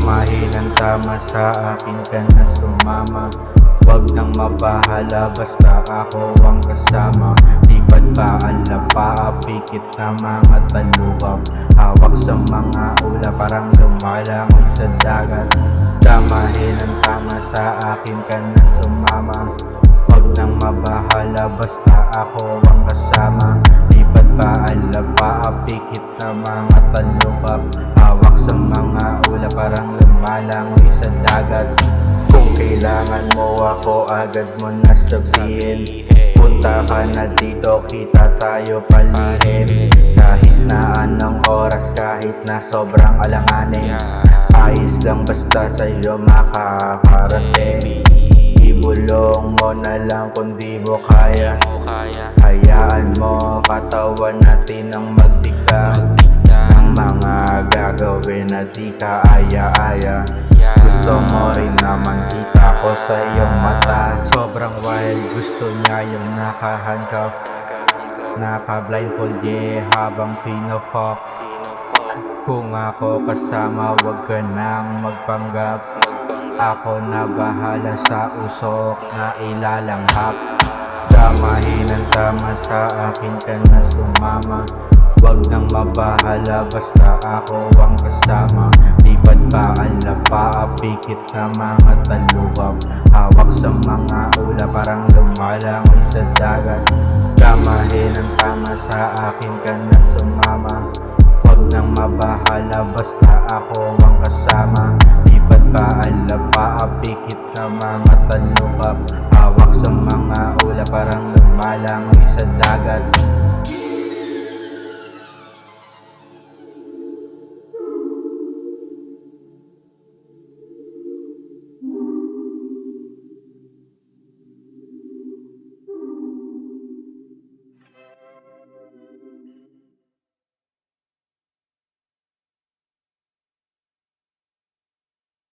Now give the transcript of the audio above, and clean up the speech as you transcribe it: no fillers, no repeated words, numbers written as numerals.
Damahin ang tama sa akin ka na sumama. Wag nang mabahala basta ako ang kasama. Lipad pa ang lapa, pikit na mga talukap. Hawak sa mga ula parang lumalangoy sa dagat. Damahin ang tama sa akin ka na sumama. Wag nang mabahala basta ako ang kasama. Lipad pa ang lapa, pikit na mga talukap. Hawak sa mga ula parang lumalangoy sa dagat. Kung kailangan mo ako agad mo na sabihin. Punta ka na dito, kita tayo palihim. Kahit na anong oras, kahit na sobrang alanganin. Ayos lang basta sa'yo makakarating. Ibulong mo na lang kung di mo kaya. Hayaan mo katawan natin ang magdikta ng mga gagawin na di ka aya-aya. Gusto mo rin naman kita ko sa iyong mata. Sobrang wild, gusto niya yung nakahandcuff, naka-blindfold habang pino-fuck. Kung ako kasama wag ka nang magpanggap. Ako na bahala sa usok na ilalanghap. Damahin ang tama sa akin ka na sumama. Wag nang mabahala basta ako ang kasama. Lipad pa ang lapa, pikit na mga talukap. Hawak sa mga ula parang lumalangoy sa dagat. Damahin ang tama sa akin ka na sumama. Wag nang mabahala basta ako ang kasama. Lipad pa ang lapa, pikit na mga talukap. Hawak sa mga ula parang lumalangoy sa dagat.